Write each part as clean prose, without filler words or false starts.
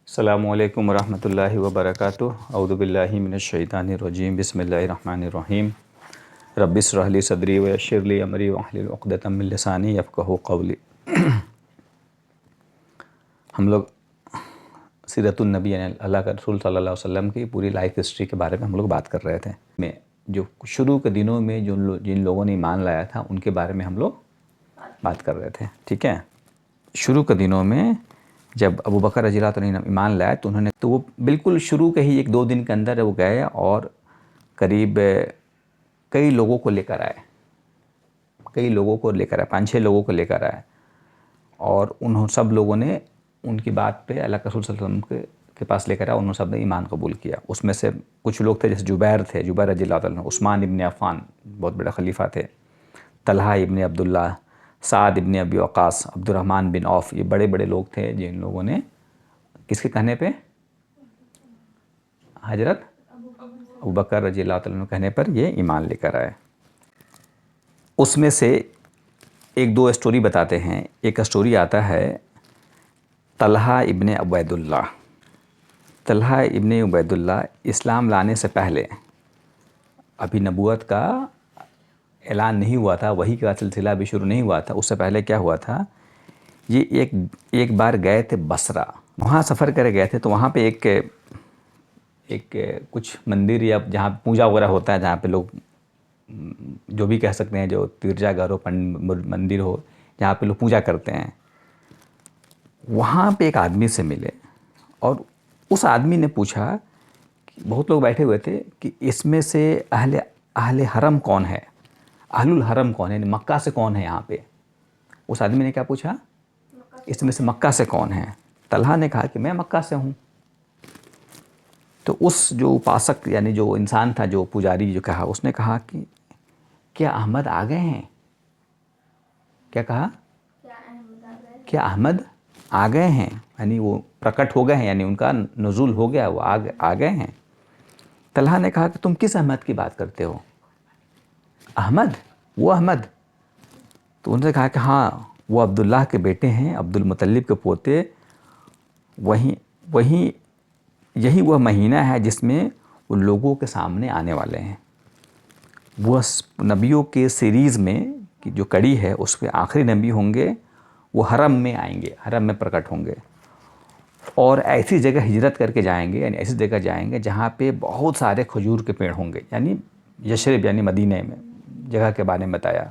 السلام علیکم ورحمۃ اللہ وبرکاتہ۔ اعوذ باللہ من الشیطان الرجیم، بسم اللہ الرحمن الرحیم۔ رب اشرح لی صدری ویسر لی امری واحلل عقدۃ من لسانی یفقہوا قولی۔ ہم لوگ سیرت النبی یعنی اللہ کا رسول صلی اللہ علیہ وسلم کی پوری لائف ہسٹری کے بارے میں ہم لوگ بات کر رہے تھے۔ میں جو شروع کے دنوں میں جن لوگوں نے ایمان لایا تھا ان کے بارے میں ہم لوگ بات کر رہے تھے، ٹھیک ہے۔ شروع کے دنوں میں جب ابو بکر رضی اللہ عنہ نے ایمان لایا تو وہ بالکل شروع کے ہی ایک دو دن کے اندر وہ گئے اور قریب کئی لوگوں کو لے کر آئے، 5-6 لوگوں کو لے کر آئے، اور سب لوگوں نے ان کی بات پہ اللہ کے رسول صلی اللہ علیہ وسلم کے پاس لے کر آئے، انہوں سب نے ایمان قبول کیا۔ اس میں سے کچھ لوگ تھے جیسے جبیر رضی اللہ عنہ، عثمان ابن عفان بہت بڑے خلیفہ تھے، طلحہ ابن عبداللہ، سعد ابن ابی وقاص، عبد الرحمن بن عوف، یہ بڑے بڑے لوگ تھے جن لوگوں نے کس کے کہنے پہ؟ حضرت ابو بکر رضی اللہ عنہ کے کہنے پر یہ ایمان لے کر آئے۔ اس میں سے ایک دو اسٹوری بتاتے ہیں۔ ایک اسٹوری آتا ہے طلحہ ابن عبید اللہ۔ طلحہ ابن عبید اللہ اسلام لانے سے پہلے، ابھی نبوت کا اعلان نہیں ہوا تھا، وحی کا سلسلہ بھی شروع نہیں ہوا تھا، اس سے پہلے کیا ہوا تھا، یہ ایک بار گئے تھے بصرہ، وہاں سفر کرے گئے تھے، تو وہاں پہ ایک کچھ مندر یا جہاں پوجا وغیرہ ہوتا ہے، جہاں پہ لوگ جو بھی کہہ سکتے ہیں، جو گرجا گھر ہو، مندر ہو، جہاں پہ لوگ پوجا کرتے ہیں، وہاں پہ ایک آدمی سے ملے، اور اس آدمی نے پوچھا کہ بہت لوگ بیٹھے ہوئے تھے کہ اس میں سے اہل حرم کون ہے، اہل الحرم کون ہے، یعنی مکہ سے کون ہے یہاں پہ۔ اس آدمی نے کیا پوچھا؟ اس میں سے مکہ سے کون ہے؟ طلحہ نے کہا کہ میں مکہ سے ہوں۔ تو اس جو اپاسک یعنی جو انسان تھا، جو پجاری جو کہا، اس نے کہا کہ کیا احمد آ گئے ہیں؟ کیا کہا؟ کیا احمد آ گئے ہیں، یعنی وہ پرکٹ ہو گئے ہیں، یعنی ان کا نزول ہو گیا، وہ آ گئے ہیں۔ طلحہ نے کہا کہ تم کس احمد کی بات کرتے ہو؟ احمد، وہ احمد؟ تو انہوں نے کہا کہ ہاں، وہ عبداللہ کے بیٹے ہیں، عبد المطلب کے پوتے، یہی وہ مہینہ ہے جس میں وہ لوگوں کے سامنے آنے والے ہیں۔ وہ نبیوں کے سیریز میں جو کڑی ہے، اس کے آخری نبی ہوں گے، وہ حرم میں آئیں گے، حرم میں پرکٹ ہوں گے، اور ایسی جگہ ہجرت کر کے جائیں گے، یعنی ایسی جگہ جائیں گے جہاں پہ بہت سارے کھجور کے پیڑ ہوں گے، یعنی یثرب یعنی مدینہ میں جگہ کے بارے میں بتایا،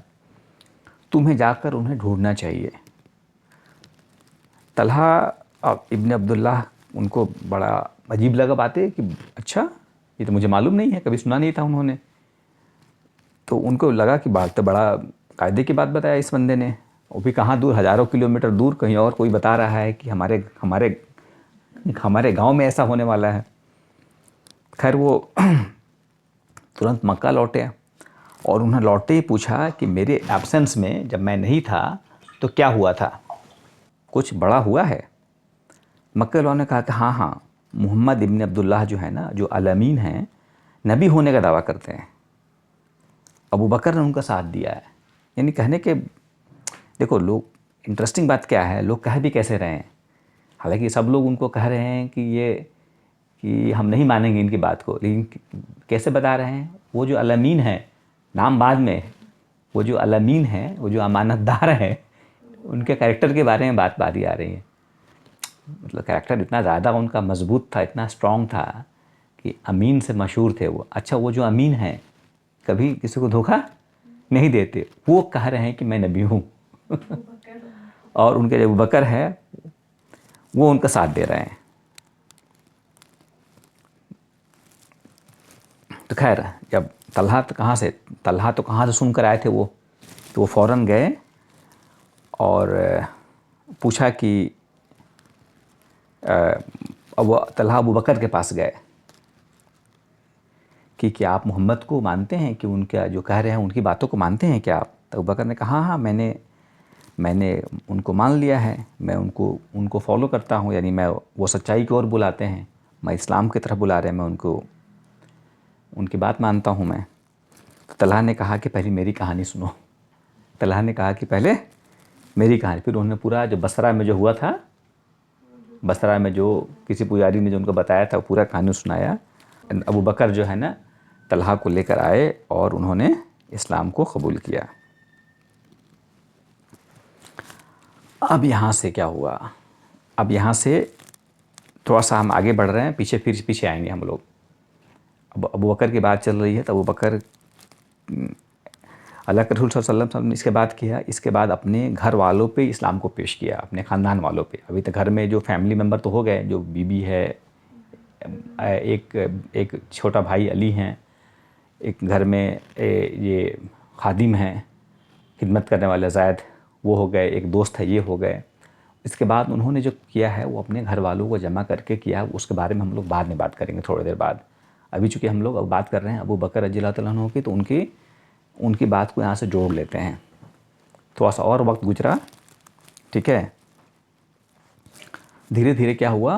تمہیں جا کر انہیں ڈھونڈنا چاہیے۔ طلحہ ابن عبداللہ ان کو بڑا عجیب لگا باتیں کہ اچھا، یہ تو مجھے معلوم نہیں ہے، کبھی سنا نہیں تھا انہوں نے۔ تو ان کو لگا کہ بات تو بڑا قاعدے کی بات بتایا اس بندے نے، وہ بھی کہاں دور، ہزاروں کلومیٹر دور کہیں اور کوئی بتا رہا ہے کہ ہمارے گاؤں میں ایسا ہونے والا ہے۔ خیر وہ ترنت مکہ لوٹے، اور انہیں لوٹتے ہی پوچھا کہ میرے ایبسنس میں، جب میں نہیں تھا تو کیا ہوا تھا، کچھ بڑا ہوا ہے؟ مکہ والوں نے کہا کہ ہاں، محمد ابن عبداللہ جو ہے نا، جو الامین ہیں، نبی ہونے کا دعویٰ کرتے ہیں، ابو بکر نے ان کا ساتھ دیا ہے۔ یعنی کہنے کے دیکھو، لوگ انٹرسٹنگ بات کیا ہے، لوگ کہہ بھی کیسے رہے ہیں، حالانکہ سب لوگ ان کو کہہ رہے ہیں کہ ہم نہیں مانیں گے ان کی بات کو، لیکن کیسے بتا رہے ہیں؟ وہ جو الامین ہیں، نام بعد میں، وہ جو الامین ہیں، وہ جو امانت دار ہیں، ان کے کریکٹر کے بارے میں بات آ رہی ہے۔ مطلب کریکٹر اتنا زیادہ ان کا مضبوط تھا، اتنا اسٹرانگ تھا کہ امین سے مشہور تھے وہ۔ اچھا، وہ جو امین ہیں کبھی کسی کو دھوکہ نہیں دیتے، وہ کہہ رہے ہیں کہ میں نبی ہوں، اور ان کے جو ابو بکر ہے وہ ان کا ساتھ دے رہے ہیں۔ تو خیر، جب طلحہ تو کہاں سے سن کر آئے تھے وہ، تو وہ فوراً گئے اور پوچھا کہ طلحہ ابو بکر کے پاس گئے کہ کیا آپ محمد کو مانتے ہیں، کہ ان کا جو کہہ رہے ہیں ان کی باتوں کو مانتے ہیں کیا آپ؟ تو ابو بکر نے کہا ہاں، میں نے ان کو مان لیا ہے، میں ان کو فالو کرتا ہوں، یعنی میں وہ سچائی کی اور بلاتے ہیں، میں اسلام کی طرف بلا رہے ہیں، میں ان کی بات مانتا ہوں میں۔ تو طلحہ نے کہا کہ پہلے میری کہانی سنو۔ طلحہ نے کہا کہ پہلے میری کہانی، پھر انہوں نے پورا جو بصرہ میں جو ہوا تھا بصرہ میں جو کسی پجاری نے جو ان کو بتایا تھا وہ پورا کہانی سنایا. ابو بکر جو ہے نا طلحہ کو لے کر آئے اور انہوں نے اسلام کو قبول کیا. اب یہاں سے کیا ہوا؟ اب یہاں سے تھوڑا سا ہم آگے بڑھ رہے ہیں، پیچھے آئیں گے ہم لوگ. اب ابو بکر کی بات چل رہی ہے تو ابو بکر اللہ کے رسول صلی اللہ علیہ وسلم نے اس کے بعد کیا، اس کے بعد اپنے گھر والوں پہ اسلام کو پیش کیا، اپنے خاندان والوں پہ. ابھی تک گھر میں جو فیملی ممبر تو ہو گئے، جو بیوی ہے، ایک چھوٹا بھائی علی ہیں، ایک گھر میں یہ خادم ہیں خدمت کرنے والے زید، وہ ہو گئے، ایک دوست ہے، یہ ہو گئے. اس کے بعد انہوں نے جو کیا ہے وہ اپنے گھر والوں کو جمع کر کے کیا. اس کے بارے میں ہم لوگ بعد میں بات کریں گے تھوڑی دیر بعد. ابھی چونکہ ہم لوگ اب بات کر رہے ہیں ابو بکر رضی اللہ تعالیٰ عنہ کی، تو ان کی بات کو یہاں سے جوڑ لیتے ہیں. تھوڑا سا اور وقت گزرا، ٹھیک ہے. دھیرے دھیرے کیا ہوا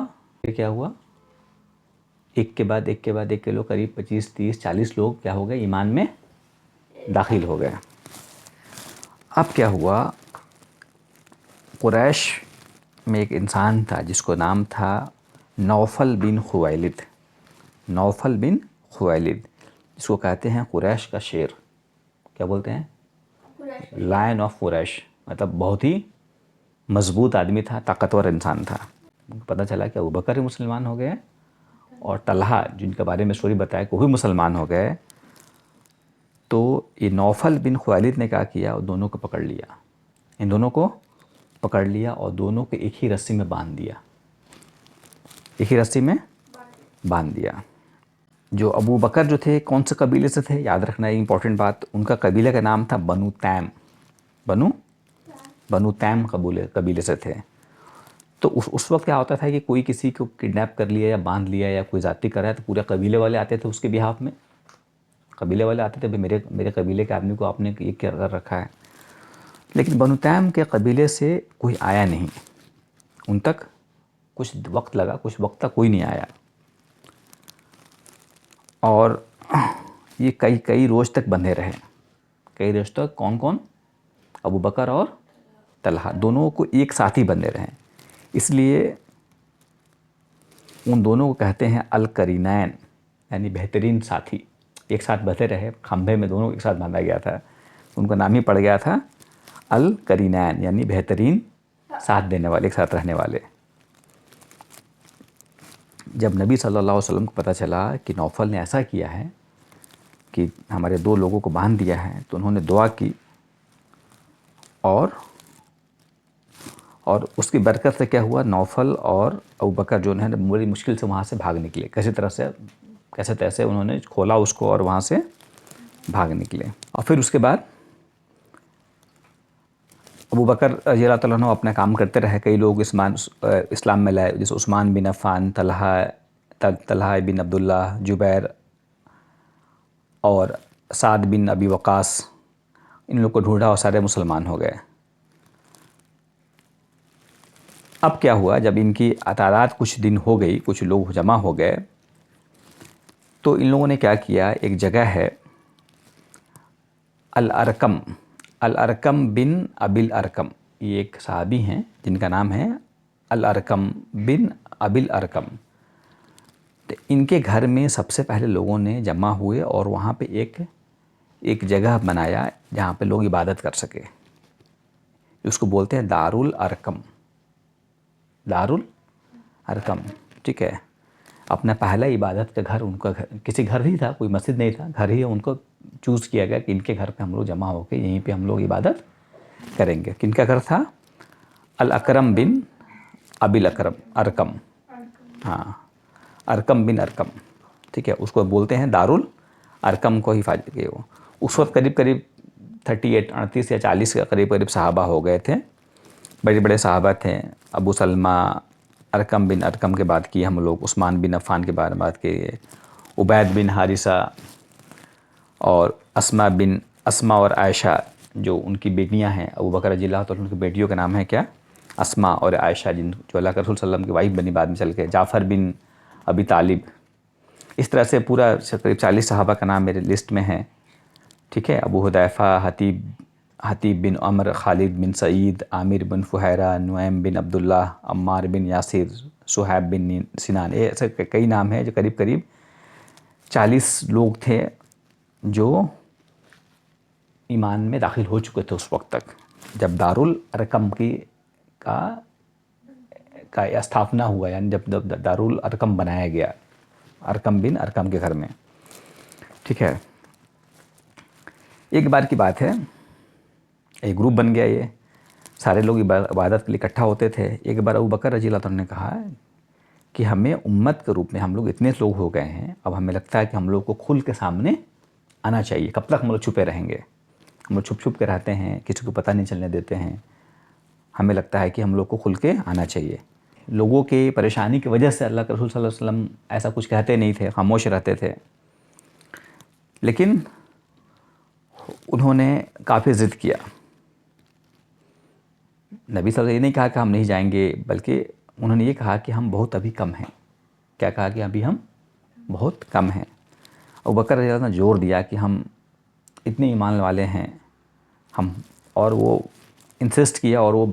ایک کے بعد ایک کے لوگ قریب 25 30 40 لوگ کیا ہو گئے، ایمان میں داخل ہو گئے. اب کیا ہوا، قریش میں ایک انسان تھا جس کو نام تھا نوفل بن خویلد. نوفل بن خویلد جس کو کہتے ہیں قریش کا شیر. کیا بولتے ہیں؟ لائن آف قریش. مطلب بہت ہی مضبوط آدمی تھا، طاقتور انسان تھا. پتہ چلا کہ ابو بکر مسلمان ہو گئے اور طلحہ جن کے بارے میں اسٹوری بتایا کہ وہ بھی مسلمان ہو گئے. تو یہ نوفل بن خویلد نے کیا کیا، اور دونوں کو پکڑ لیا. ان دونوں کو پکڑ لیا اور دونوں کو ایک ہی رسی میں باندھ دیا. جو ابو بکر جو تھے کون سے قبیلے سے تھے، یاد رکھنا ہے امپورٹنٹ بات. ان کا قبیلے کا نام تھا بنو تیم. بنو تیم قبیلے سے تھے. تو اس وقت کیا ہوتا تھا کہ کوئی کسی کو کڈنیپ کر لیا یا باندھ لیا یا کوئی زیادتی کر رہا ہے تو پورے قبیلے والے آتے تھے اس کے بہاف میں. قبیلے والے آتے تھے، میرے قبیلے کے آدمی کو آپ نے یہ کر رکھا ہے. لیکن بنو تیم کے قبیلے سے کوئی آیا نہیں. ان تک کچھ وقت لگا، کچھ وقت تک کوئی نہیں آیا. اور یہ کئی روز تک بندھے رہے. کئی روز تک کون؟ ابو بکر اور طلحہ دونوں کو ایک ساتھ ہی بندھے رہے. اس لیے ان دونوں کو کہتے ہیں القرینین، یعنی بہترین ساتھی. ایک ساتھ بندھے رہے، کھمبے میں دونوں ایک ساتھ باندھا گیا تھا. ان کا نام ہی پڑ گیا تھا القرینین، یعنی بہترین ساتھ دینے والے، ایک ساتھ رہنے والے. جب نبی صلی اللہ علیہ وسلم کو پتہ چلا کہ نوفل نے ایسا کیا ہے کہ ہمارے دو لوگوں کو باندھ دیا ہے، تو انہوں نے دعا کی اور اس کی برکت سے کیا ہوا، نوفل اور ابو بکر جو ہے بڑی مشکل سے وہاں سے بھاگ نکلے. کیسے تیسے انہوں نے کھولا اس کو اور وہاں سے بھاگ نکلے. اور پھر اس کے بعد ابو بکر رضی اللہ تعالیٰ عنہ اپنا کام کرتے رہے. کئی لوگ اسلام میں لائے، جیسے عثمان بن عفان، طلحہ بن عبداللہ، جبیر اور سعد بن ابی وقاص. ان لوگ کو ڈھونڈا اور سارے مسلمان ہو گئے. اب کیا ہوا، جب ان کی تعداد کچھ دن ہو گئی، کچھ لوگ جمع ہو گئے، تو ان لوگوں نے کیا کیا، ایک جگہ ہے الارقم بن ابی الارقم. یہ ایک صحابی ہیں جن کا نام ہے الارقم بن ابی الارقم. تو ان کے گھر میں سب سے پہلے لوگوں نے جمع ہوئے اور وہاں پہ ایک جگہ بنایا جہاں پہ لوگ عبادت کر سکے. اس کو بولتے ہیں دار الارقم. ٹھیک ہے. اپنا پہلا عبادت کا گھر ان کا کسی گھر نہیں تھا، کوئی مسجد نہیں تھا، گھر ہی ان کو چوز کیا گیا کہ ان کے گھر پہ ہم لوگ جمع ہو کے یہیں پہ ہم لوگ عبادت کریں گے. کن کا گھر تھا؟ الاکرم بن ابی الارقم. ہاں، ارقم بن ارقم. ٹھیک ہے، اس کو بولتے ہیں دار الارقم کو حفاظت کے. اس وقت قریب 38 یا 40 کے قریب صحابہ ہو گئے تھے. بڑے بڑے صحابہ تھے. ابو سلمہ، ارقم بن ارقم کے بعد کی ہم لوگ عثمان بن عفان کے بارے میں بات کی، عبید بن حارثہ اور اسما اور عائشہ جو ان کی بیٹیاں ہیں. ابو بکر رضی اللہ تعالیٰ عنہ کی بیٹیوں کا نام ہے کیا؟ اسما اور عائشہ، جو اللہ کے رسول صلی اللہ علیہ وسلم کی وائف بنی بعد میں چل کے. جعفر بن ابی طالب. اس طرح سے پورا قریب 40 صحابہ کا نام میرے لسٹ میں ہے. ٹھیک ہے. ابو حذیفہ، حتیب، حتیب بن عمر، خالد بن سعید، عامر بن فہیرہ، نعیم بن عبداللہ، عمار بن یاسر، صہیب بن سنان، ایسے کئی نام ہیں جو قریب قریب 40 لوگ تھے جو ایمان میں داخل ہو چکے تھے اس وقت تک، جب دارالارقم کا استھاپنا ہوا، یعنی جب دارالارقم بنایا گیا ارقم بن ارقم کے گھر میں. ٹھیک ہے. ایک بار کی بات ہے، ایک گروپ بن گیا، یہ سارے لوگ عبادت کے لیے اکٹھا ہوتے تھے. ایک بار ابوبکر رضی اللہ عنہ نے کہا کہ ہمیں امت کے روپ میں ہم لوگ اتنے لوگ ہو گئے ہیں، اب ہمیں لگتا ہے کہ ہم لوگ کو کھل کے سامنے آنا چاہیے. کب تک ہم لوگ چھپے رہیں گے؟ ہم لوگ چھپ چھپ کے رہتے ہیں، کسی کو پتہ نہیں چلنے دیتے ہیں. ہمیں لگتا ہے کہ ہم لوگ کو کھل کے آنا چاہیے. لوگوں کی پریشانی کی وجہ سے اللہ کے رسول صلی اللہ علیہ وسلم ایسا کچھ کہتے نہیں تھے، خاموش رہتے تھے. لیکن انہوں نے کافی ضد کیا. نبی صلی اللہ علیہ وسلم نے یہ نہیں کہا کہ ہم نہیں جائیں گے، بلکہ انہوں نے یہ کہا کہ ہم بہت ابھی کم ہیں. کیا کہا کہ ابھی ہم بہت کم ہیں. ابوبکر رضی اللہ عنہ نے زور دیا کہ ہم اتنے ایمان والے ہیں ہم، اور وہ انسسٹ کیا اور وہ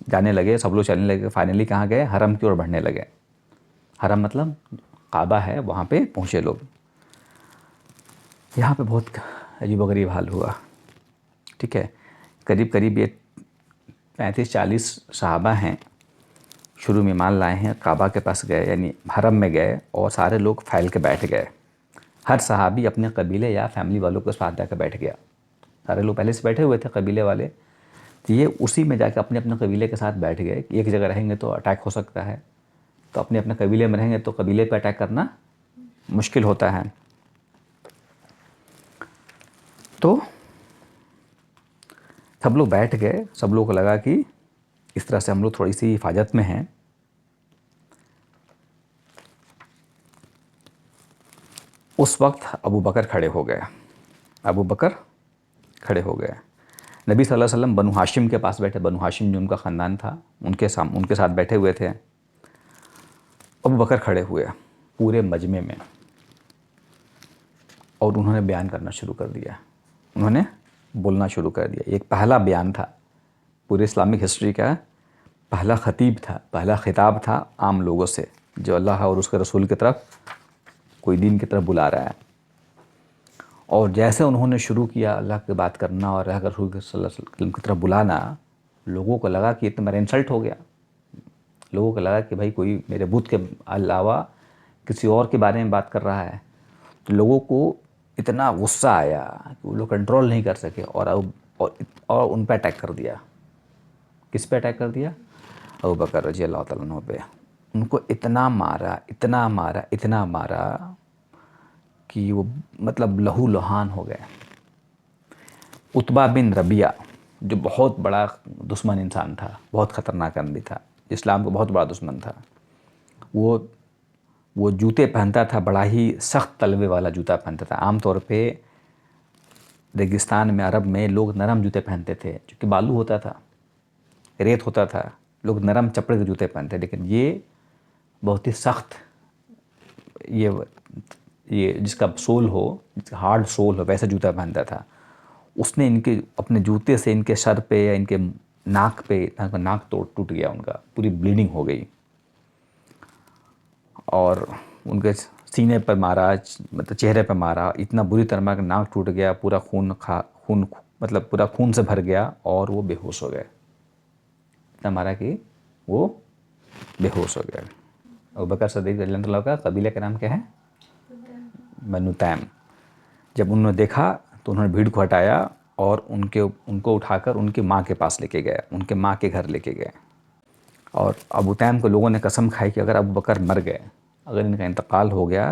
جانے لگے. سب لوگ چلنے لگے. فائنلی کہاں گئے؟ حرم کی اور بڑھنے لگے. حرم مطلب کعبہ ہے، وہاں پہ پہنچے لوگ. یہاں پہ بہت عجیب و غریب حال ہوا. ٹھیک ہے. قریب قریب یہ 35-40 صحابہ ہیں، شروع میں ایمان لائے ہیں، کعبہ کے پاس گئے، یعنی حرم میں گئے، اور سارے لوگ پھیل کے بیٹھ گئے. ہر صحابی اپنے قبیلے یا فیملی والوں کے ساتھ جا کے بیٹھ گیا. سارے لوگ پہلے سے بیٹھے ہوئے تھے قبیلے والے، تو یہ اسی میں جا کے اپنے اپنے قبیلے کے ساتھ بیٹھ گئے. ایک جگہ رہیں گے تو اٹیک ہو سکتا ہے، تو اپنے اپنے قبیلے میں رہیں گے تو قبیلے پہ اٹیک کرنا مشکل ہوتا ہے. تو سب لوگ بیٹھ گئے. سب لوگوں کو لگا کہ اس طرح سے ہم لوگ تھوڑی سی حفاظت میں ہیں. اس وقت ابوبکر کھڑے ہو گئے. ابوبکر کھڑے ہو گئے. نبی صلی اللہ علیہ وسلم بنو ہاشم کے پاس بیٹھے. بنو ہاشم جو ان کا خاندان تھا، ان کے ساتھ بیٹھے ہوئے تھے. ابوبکر کھڑے ہوئے پورے مجمع میں، اور انہوں نے بیان کرنا شروع کر دیا. انہوں نے بولنا شروع کر دیا. ایک پہلا بیان تھا پورے اسلامک ہسٹری کا، پہلا خطیب تھا، پہلا خطاب تھا عام لوگوں سے، جو اللہ اور اس کے رسول کی طرف، کوئی دین کی طرف بلا رہا ہے. اور جیسے انہوں نے شروع کیا اللہ کی بات کرنا اور اللہ کے رسول صلی اللہ علیہ وسلم کی طرف بلانا، لوگوں کو لگا کہ یہ تو میرا انسلٹ ہو گیا. لوگوں کو لگا کہ بھائی کوئی میرے بت کے علاوہ کسی اور کے بارے میں بات کر رہا ہے. تو لوگوں کو اتنا غصہ آیا کہ وہ لوگ کنٹرول نہیں کر سکے، اور ان پہ اٹیک کر دیا. کس پہ اٹیک کر دیا؟ ابوبکر رضی اللہ تعالیٰ عنہ پہ. ان کو اتنا مارا، اتنا مارا، اتنا مارا کہ وہ مطلب لہو لہان ہو گئے. عتبہ بن ربیعہ جو بہت بڑا دشمن انسان تھا، بہت خطرناک آدمی تھا، اسلام کو بہت بڑا دشمن تھا، وہ جوتے پہنتا تھا، بڑا ہی سخت تلوے والا جوتا پہنتا تھا. عام طور پہ ریگستان میں، عرب میں لوگ نرم جوتے پہنتے تھے، چونکہ بالو ہوتا تھا، ریت ہوتا تھا، لوگ نرم چپڑے کے جوتے پہنتے. لیکن یہ بہت ہی سخت، یہ جس کا سول ہو، جس کا ہارڈ سول ہو، ویسا جوتا پہنتا تھا. اس نے اپنے جوتے سے ان کے سر پہ یا ان کے ناک پہ، ناک ٹوٹ گیا، ان کا پوری بلیڈنگ ہو گئی. اور ان کے سینے پر مارا، مطلب چہرے پہ مارا، اتنا بری طرح کہ ناک ٹوٹ گیا، پورا خون مطلب پورا خون سے بھر گیا، اور وہ بے ہوش ہو گئے. اتنا مارا کہ وہ بے ہوش ہو گئے. ابوبکر صدیق رضی اللہ عنہ کا قبیلے کا نام کیا ہے؟ بنو تیم. جب انہوں نے دیکھا تو انہوں نے بھیڑ کو ہٹایا اور ان کو اٹھا کر ان کی ماں کے پاس لے کے گئے، ان کے ماں کے گھر لے کے گئے. اور ابو تیم کو لوگوں نے قسم کھائی کہ اگر ابوبکر مر گئے، اگر ان کا انتقال ہو گیا،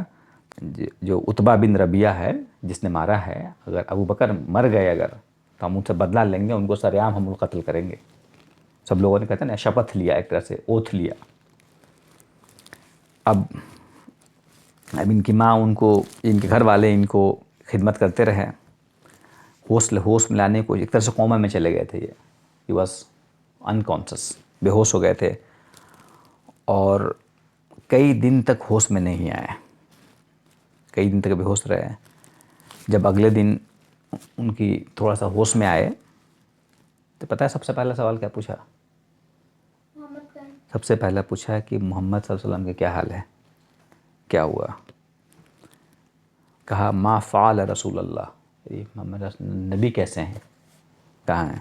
جو عتبہ بن ربیعہ ہے جس نے مارا ہے، اگر ابوبکر مر گئے تو ہم ان سے بدلہ لیں گے، ان کو سر عام ہم قتل کریں گے. سب لوگوں نے کہتے ہیں نا شپتھ لیا، ایک طرح سے اوتھ لیا. اب ان کی ماں ان کے گھر والے ان کو خدمت کرتے رہے. ہوش میں لانے کو ایک طرح سے کوما میں چلے گئے تھے. یہ بس انکانشس، بے ہوش ہو گئے تھے، اور کئی دن تک ہوش میں نہیں آئے. کئی دن تک بے ہوش رہے. جب اگلے دن ان کی تھوڑا سا ہوش میں آئے تو پتہ ہے سب سے پہلا سوال کیا پوچھا؟ سب سے پہلا پوچھا کہ محمد صلی اللہ علیہ وسلم کا کیا حال ہے، کیا ہوا؟ کہا ما فعل رسول اللہ، محمد نبی کیسے ہیں، کہاں ہیں؟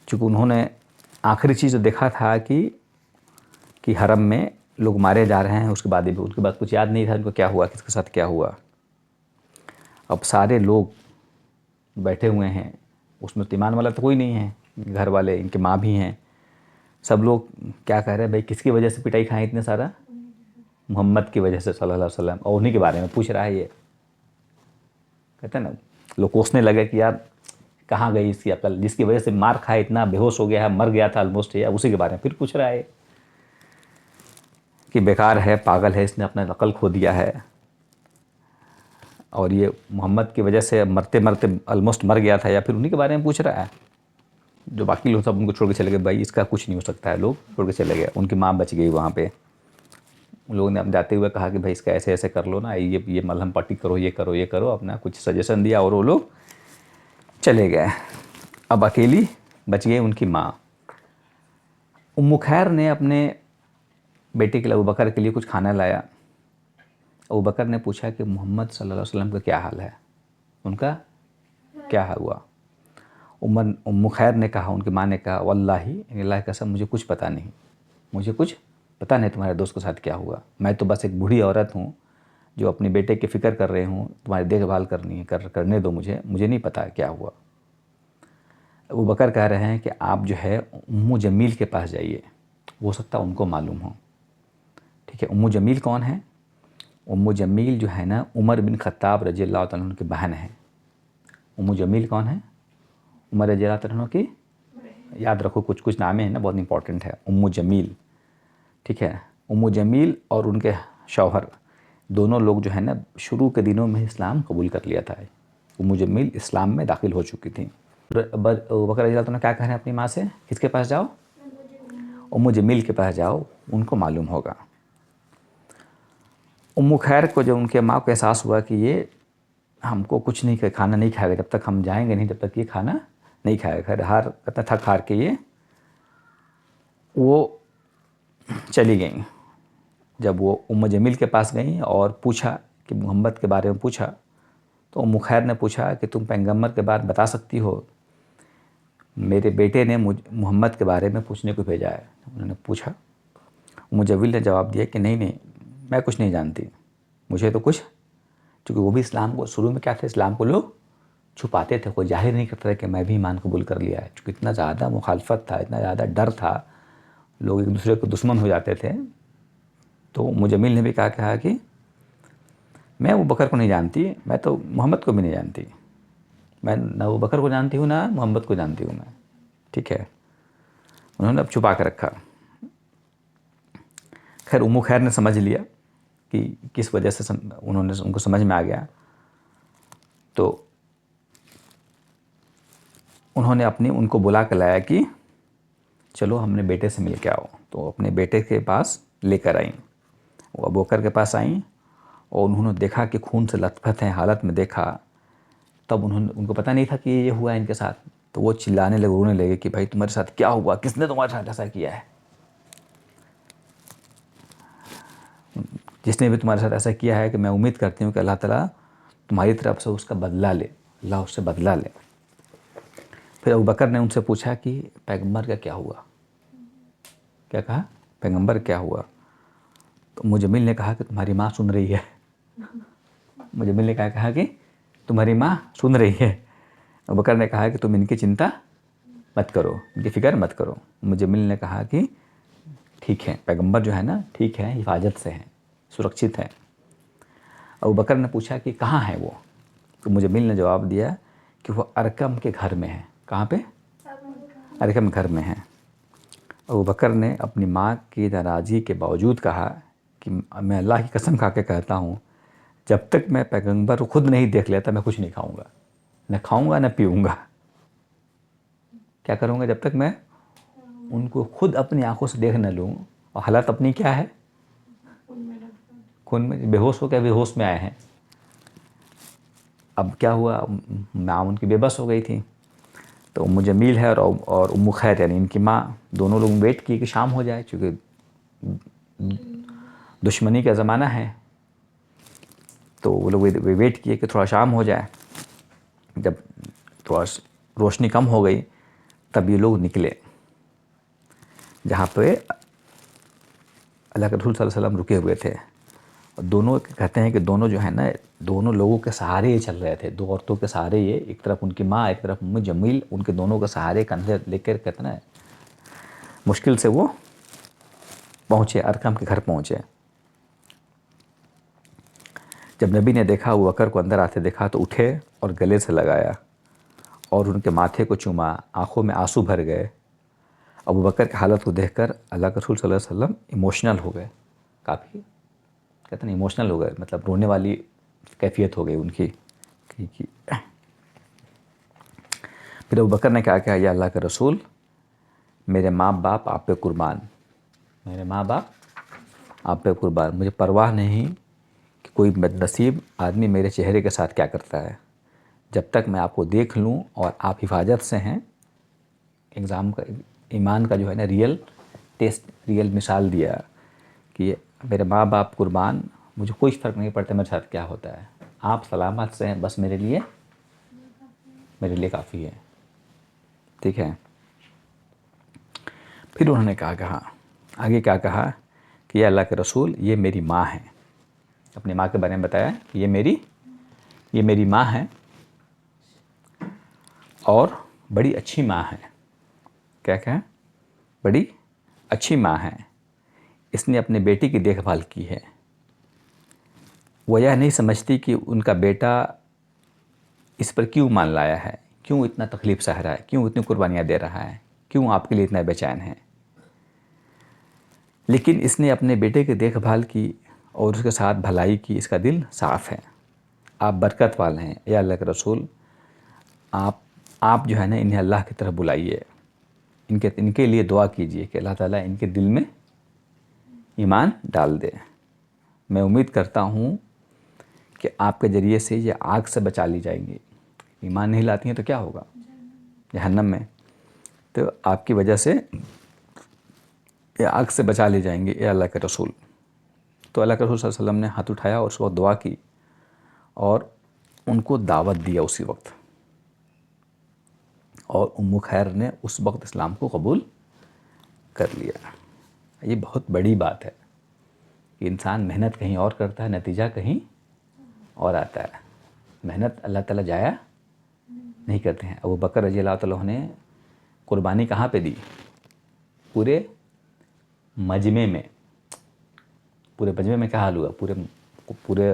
چونکہ انہوں نے آخری چیز جو دیکھا تھا کہ حرم میں لوگ مارے جا رہے ہیں، اس کے بعد بھی ان کے بعد کچھ یاد نہیں تھا ان کو کیا ہوا، کس کے ساتھ کیا ہوا۔ اب سارے لوگ بیٹھے ہوئے ہیں، اس میں ایمان والا تو کوئی نہیں ہے، گھر والے ان کے ماں بھی ہیں، سب لوگ کیا کہہ رہے ہیں بھائی کس کی وجہ سے پٹائی کھائیں اتنے سارا؟ محمد کی وجہ سے صلی اللہ علیہ وسلم، اور انہی کے بارے میں پوچھ رہا ہے یہ۔ کہتے ہیں نا لوگ کوسنے لگے کہ یار کہاں گئی اس کی عقل، جس کی وجہ سے مار کھائے اتنا بے ہوش ہو گیا ہے، مر گیا تھا آلموسٹ، یا اسی کے بارے میں پھر پوچھ رہا ہے کہ بیکار ہے، پاگل ہے، اس نے اپنا عقل کھو دیا ہے، اور یہ محمد کی وجہ سے مرتے مرتے آلموسٹ مر گیا تھا، یا پھر انہی کے بارے میں پوچھ رہا ہے۔ جو باقی لوگ سب ان کو چھوڑ کے چلے گئے، بھائی اس کا کچھ نہیں ہو سکتا ہے، لوگ چھوڑ کے چلے گئے، ان کی ماں بچ گئی وہاں پہ۔ ان لوگوں نے اب جاتے ہوئے کہا کہ بھائی اس کا ایسے ایسے کر لو نا، یہ ملہم پٹی کرو، یہ کرو یہ کرو، اپنا کچھ سجیشن دیا اور وہ لوگ چلے گئے۔ اب اکیلی بچ گئی ان کی ماں۔ ام خیر نے اپنے بیٹے کے لیے ابوبکر کے لیے کچھ کھانا لایا۔ ابوبکر نے پوچھا کہ محمد صلی اللہ علیہ وسلم کا کیا حال ہے، ان کا کیا ہوا؟ ام خیر نے کہا، ان کی ماں نے کہا واللہ اللہ کی قسم مجھے کچھ پتہ نہیں، مجھے کچھ پتہ نہیں تمہارے دوست کے ساتھ کیا ہوا، میں تو بس ایک بوڑھی عورت ہوں جو اپنے بیٹے کی فکر کر رہے ہوں، تمہاری دیکھ بھال کرنی ہے، کرنے دو مجھے نہیں پتہ کیا ہوا۔ ابوبکر کہہ رہے ہیں کہ آپ جو ہے ام جمیل کے پاس جائیے، ہو سکتا ان کو معلوم ہو۔ ٹھیک ہے، ام جمیل کون ہے؟ ام جمیل جو ہے نا عمر بن خطاب رضی اللہ تعالیٰ عنہ کی بہن ہے۔ ام جمیل کون ہے؟ عمر رضی اللہ تعالیٰ عنہ کی، یاد رکھو کچھ نامیں ہیں نا بہت امپورٹنٹ ہے۔ ام جمیل، ٹھیک ہے، ام جمیل اور ان کے شوہر دونوں لوگ جو ہے نا شروع کے دنوں میں اسلام قبول کر لیا تھا۔ ام جمیل اسلام میں داخل ہو چکی تھیں۔ ابوبکر رضی اللہ تعالیٰ عنہ کیا کہہ رہے ہیں اپنی ماں سے، کس کے پاس جاؤ؟ ام جمیل کے پاس جاؤ، ان کو معلوم ہوگا۔ ام خیر کو جب ان کے ماں کو احساس ہوا کہ یہ ہم کو کچھ نہیں کھانا نہیں کھائے گا، جب تک ہم جائیں گے نہیں جب تک یہ کھانا نہیں کھائے گا، کہتا تھک ہار کے یہ وہ چلی گئیں۔ جب وہ ام جمیل کے پاس گئیں اور پوچھا کہ محمد کے بارے میں پوچھا، تو ام خیر نے پوچھا کہ تم پیغمبر کے بارے بتا سکتی ہو، میرے بیٹے نے محمد کے بارے میں پوچھنے کو بھیجا ہے۔ انہوں نے پوچھا، ام جمیل نے جواب دیا کہ نہیں میں کچھ نہیں جانتی، مجھے تو کچھ، چونکہ وہ بھی اسلام کو شروع میں کیا تھا، اسلام کو لوگ چھپاتے تھے، کوئی ظاہر نہیں کرتا تھا کہ میں بھی ایمان قبول کر لیا ہے، چونکہ اتنا زیادہ مخالفت تھا، اتنا زیادہ ڈر تھا، لوگ ایک دوسرے کو دشمن ہو جاتے تھے۔ تو ام جمیل نے بھی کہا کہ میں ابوبکر کو نہیں جانتی، میں تو محمد کو بھی نہیں جانتی، میں نہ ابوبکر کو جانتی ہوں نہ محمد کو جانتی ہوں میں، ٹھیک ہے، انہوں نے اب چھپا کے رکھا۔ خیر ام خیر نے سمجھ لیا کہ کس وجہ سے ان کو سمجھ میں آ گیا، تو انہوں نے ان کو بلا کے لایا کہ چلو ہم نے بیٹے سے مل کے آؤ، تو اپنے بیٹے کے پاس لے کر آئیں۔ وہ ابوبکر کے پاس آئیں اور انہوں نے دیکھا کہ خون سے لت پت ہیں، حالت میں دیکھا، تب ان کو پتہ نہیں تھا کہ یہ ہوا ان کے ساتھ، تو وہ چلانے لگے، رونے لگے کہ بھائی تمہارے ساتھ کیا ہوا، کس نے تمہارے ساتھ ایسا کیا ہے، جس نے بھی تمہارے ساتھ ایسا کیا ہے کہ میں امید کرتی ہوں کہ اللہ تعالیٰ تمہاری طرف سے اس کا بدلہ لے، اللہ اس سے بدلہ لے۔ پھر ابوبکر نے ان سے پوچھا کہ پیغمبر کا کیا ہوا، کیا کہا، پیغمبر کیا ہوا؟ تو مجمل نے کہا کہ تمہاری ماں سن رہی ہے، مجمل نے کہا کہ تمہاری ماں سن رہی ہے۔ ابوبکر نے کہا کہ تم ان کی چنتا مت کرو، ان کی فکر مت کرو۔ مجمل نے کہا کہ ٹھیک ہے، پیغمبر جو ہے نا ٹھیک ہے، حفاظت سے ہیں، سرکشت ہیں۔ ابوبکر نے پوچھا کہ کہاں ہے وہ؟ تو مجمل نے جواب دیا کہ وہ ارقم کے گھر میں ہے۔ کہاں پہ؟ ارقم گھر میں ہے۔ ابوبکر نے اپنی ماں کی ناراضی کے باوجود کہا کہ میں اللہ کی قسم کھا کے کہتا ہوں جب تک میں پیغمبر کو خود نہیں دیکھ لیتا میں کچھ نہیں کھاؤں گا، نہ کھاؤں گا نہ پیوں گا۔ کیا کروں گا؟ جب تک میں ان کو خود اپنی آنکھوں سے دیکھ نہ لوں، اور حالت اپنی کیا ہے، خون میں بے ہوش ہو کے بے ہوش میں آئے ہیں۔ اب کیا ہوا، ماں ان کی بے بس ہو گئی تھی۔ تو ام جمیل ہے اور ام خیر یعنی ان کی ماں، دونوں لوگ ویٹ کیے کہ شام ہو جائے، چونکہ دشمنی کا زمانہ ہے، تو وہ لوگ ویٹ کیے کہ تھوڑا شام ہو جائے. جب تھوڑا روشنی کم ہو گئی تب یہ لوگ نکلے جہاں پہ اللہ کے رسول صلی اللہ علیہ وسلم رکے ہوئے تھے. اور دونوں کہتے ہیں کہ دونوں جو ہے نا، دونوں لوگوں کے سہارے یہ چل رہے تھے، دو عورتوں کے سہارے، یہ ایک طرف ان کی ماں، ایک طرف ام جمیل، ان کے دونوں کے سہارے کندھے لے کر کہتے ہیں مشکل سے وہ پہنچے، ارقم کے گھر پہنچے. جب نبی نے دیکھا ابو بکر کو اندر آتے دیکھا تو اٹھے اور گلے سے لگایا اور ان کے ماتھے کو چوما، آنکھوں میں آنسو بھر گئے. ابو بکر کی حالت کو دیکھ کر اللہ کے رسول صلی اللہ علیہ وسلم ایموشنل ہو گئے، کافی کہتے ہیں ایموشنل ہو گئے، مطلب رونے والی کیفیت ہو گئی ان کی. پھر ابو بکر نے کہا یا اللہ کے رسول، میرے ماں باپ آپ پہ قربان، میرے ماں باپ آپ پہ قربان، مجھے پرواہ نہیں کہ کوئی بد نصیب آدمی میرے چہرے کے ساتھ کیا کرتا ہے، جب تک میں آپ کو دیکھ لوں اور آپ حفاظت سے ہیں. ایگزام کا ایمان کا جو ہے نا ریئل ٹیسٹ، ریئل مثال دیا کہ میرے ماں باپ قربان، مجھے کوئی فرق نہیں پڑتا میرے ساتھ کیا ہوتا ہے، آپ سلامت سے ہیں، بس میرے لیے کافی ہے. ٹھیک ہے. پھر انہوں نے کہا آگے کیا کہا کہ یہ اللہ کے رسول، یہ میری ماں ہے. اپنی ماں کے بارے میں بتایا کہ یہ میری ماں ہے اور بڑی اچھی ماں ہے. کیا بڑی اچھی ماں ہے، اس نے اپنے بیٹی کی دیکھ بھال کی ہے. وہ یہ نہیں سمجھتی کہ ان کا بیٹا اس پر کیوں مان لایا ہے، کیوں اتنا تکلیف سہ رہا ہے، کیوں اتنی قربانیاں دے رہا ہے، کیوں آپ کے لیے اتنا بے چین ہے. لیکن اس نے اپنے بیٹے کی دیکھ بھال کی اور اس کے ساتھ بھلائی کی، اس کا دل صاف ہے. آپ برکت والے ہیں اے اللہ کے رسول، آپ جو ہے نا انہیں اللہ کی طرف بلائیے، ان کے لیے دعا کیجئے کہ اللہ تعالیٰ ان کے دل میں ایمان ڈال دے. میں امید کرتا ہوں کہ آپ کے ذریعے سے یہ آگ سے بچا لی جائیں گی. ایمان نہیں لاتی ہیں تو کیا ہوگا؟ جہنم میں. تو آپ کی وجہ سے یہ آگ سے بچا لی جائیں گے اے اللہ کے رسول. تو اللہ کے رسول صلی اللہ علیہ وسلم نے ہاتھ اٹھایا اور اس وقت دعا کی اور ان کو دعوت دیا اسی وقت. اور ام خیر نے اس وقت اسلام کو قبول کر لیا. یہ بہت بڑی بات ہے کہ انسان محنت کہیں اور کرتا ہے، نتیجہ کہیں اور آتا ہے. محنت اللہ تعالیٰ ضائع نہیں کرتے ہیں. ابو بکر رضی اللہ تعالیٰ نے قربانی کہاں پہ دی؟ پورے مجمع میں کیا حال ہوا؟ پورے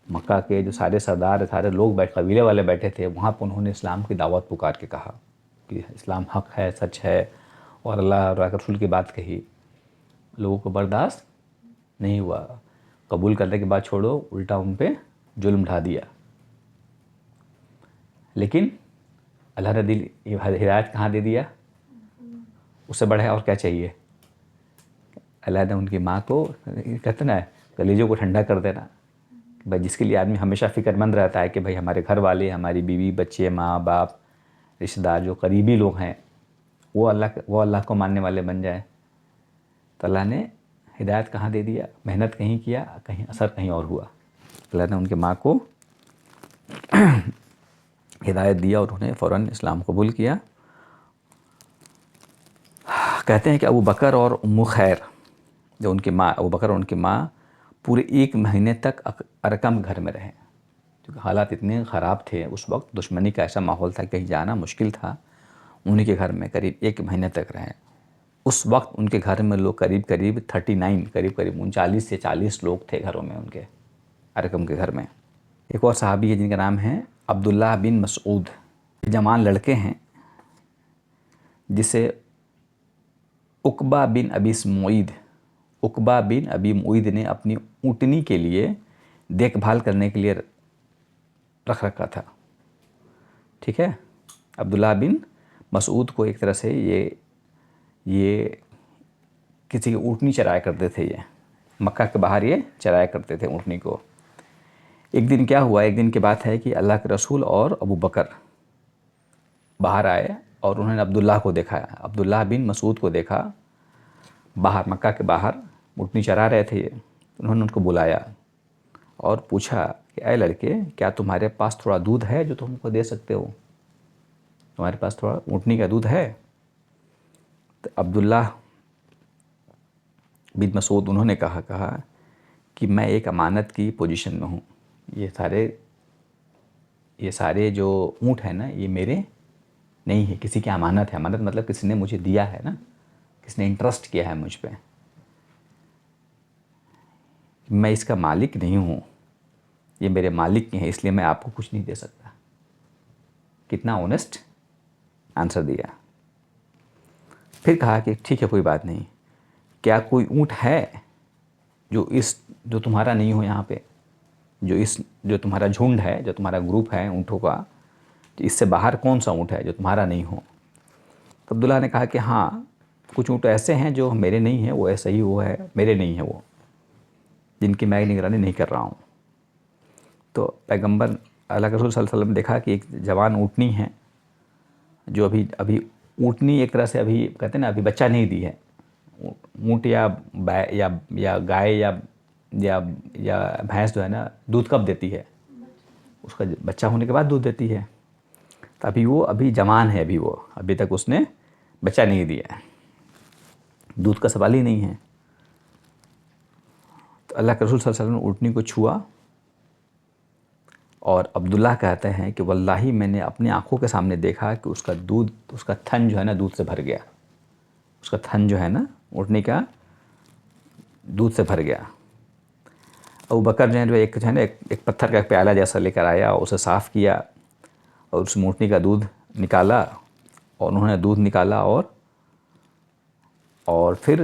مکہ کے جو سارے سردار، سارے لوگ قبیلے والے بیٹھے تھے، وہاں پہ انہوں نے اسلام کی دعوت پکار کے کہا کہ اسلام حق ہے، سچ ہے، اور اللہ اور اللہ کے رسول کی بات کہی. لوگوں کو برداشت نہیں ہوا. قبول کرنے کے بعد چھوڑو، الٹا ان پہ ظلم ڈھا دیا. لیکن اللہ نے ہدایت کہاں دے دیا؟ اس سے بڑھا اور کیا چاہیے؟ اللہ نے ان کی ماں کو، کہتے نا کلیجوں کو ٹھنڈا کر دینا. بھائی جس کے لیے آدمی ہمیشہ فکر مند رہتا ہے کہ بھائی ہمارے گھر والے، ہماری بیوی بچے، ماں باپ، رشتہ دار، جو قریبی لوگ ہیں، وہ اللہ کو ماننے والے بن جائیں. تو اللہ نے ہدایت کہاں دے دیا؟ محنت کہیں کیا، کہیں اثر کہیں اور ہوا. اللہ نے ان کے ماں کو ہدایت دیا اور انہیں فوراً اسلام قبول کیا. کہتے ہیں کہ ابو بکر اور ام خیر، جو ان کی ماں، ابو بکر اور ان کی ماں پورے 1 مہینے تک ارقم گھر میں رہے، کیونکہ حالات اتنے خراب تھے اس وقت، دشمنی کا ایسا ماحول تھا، کہیں جانا مشکل تھا. انہیں کے گھر میں قریب 1 مہینے تک رہے. اس وقت ان کے گھر میں لوگ قریب 39 سے 40 لوگ تھے گھروں میں، ان کے ارقم کے گھر میں. ایک اور صحابی ہے جن کا نام ہے عبداللہ بن مسعود. جوان لڑکے ہیں جسے عقبہ بن ابی معید نے اپنی اونٹنی کے لیے دیکھ بھال کرنے کے لیے رکھ رکھا تھا. ٹھیک ہے. عبداللہ بن مسعود کو ایک طرح سے یہ کسی کی اونٹنی چرایا کرتے تھے. یہ مکہ کے باہر یہ چرایا کرتے تھے اونٹنی کو. ایک دن کیا ہوا، ایک دن کی بات ہے کہ اللہ کے رسول اور ابو بکر باہر آئے اور انہوں نے عبداللہ کو دیکھا، عبداللہ بن مسعود کو دیکھا باہر، مکہ کے باہر اونٹنی چرا رہے تھے یہ. انہوں نے ان کو بلایا اور پوچھا کہ اے لڑکے، کیا تمہارے پاس تھوڑا دودھ ہے جو تم کو دے سکتے ہو؟ تمہارے پاس تھوڑا اونٹنی کا دودھ ہے؟ تو عبداللہ بن مسعود انہوں نے کہا کہ میں ایک امانت کی پوزیشن میں ہوں. یہ سارے جو اونٹ ہیں نا یہ میرے نہیں ہے، کسی کی امانت ہے. امانت مطلب کسی نے مجھے دیا ہے نا، کسی نے انٹرسٹ کیا ہے مجھ پہ. میں اس کا مالک نہیں ہوں، یہ میرے مالک کی ہیں، اس لیے میں آپ کو کچھ نہیں دے سکتا. کتنا آنیسٹ آنسر دیا. پھر کہا کہ ٹھیک ہے کوئی بات نہیں، کیا کوئی اونٹ ہے جو تمہارا نہیں ہو یہاں پہ، جو تمہارا جھنڈ ہے، جو تمہارا گروپ ہے اونٹوں کا، اس سے باہر کون سا اونٹ ہے جو تمہارا نہیں ہو؟ تو عبداللہ نے کہا کہ ہاں کچھ اونٹ ایسے ہیں جو میرے نہیں ہیں، وہ ایسے ہی وہ ہے، میرے نہیں ہیں وہ، جن کی میں نگرانی نہیں کر رہا ہوں. تو پیغمبر اللہ کے رسول صلی اللہ علیہ وسلم دیکھا کہ ایک جوان اونٹنی ہے جو ابھی اونٹنی ایک طرح سے ابھی کہتے ہیں نا ابھی بچہ نہیں دی ہے. اونٹ یا گائے یا بھینس جو ہے نا دودھ کب دیتی ہے؟ اس کا بچہ ہونے کے بعد دودھ دیتی ہے. تو ابھی جوان ہے، ابھی تک اس نے بچہ نہیں دیا ہے، دودھ کا سوال ہی نہیں ہے. تو اللہ کے رسول صلی اللہ علیہ وسلم نے اونٹنی کو چھوا اور عبداللہ کہتے ہیں کہ واللہ میں نے اپنی آنکھوں کے سامنے دیکھا کہ اس کا تھن جو ہے نا دودھ سے بھر گیا. اس کا تھن جو ہے نا اونٹنی کا دودھ سے بھر گیا. ابوبکر جو ہے نا ایک پتھر کا پیالہ جیسا لے کر آیا، اسے صاف کیا اور اس اونٹنی کا دودھ نکالا، اور انہوں نے دودھ نکالا اور پھر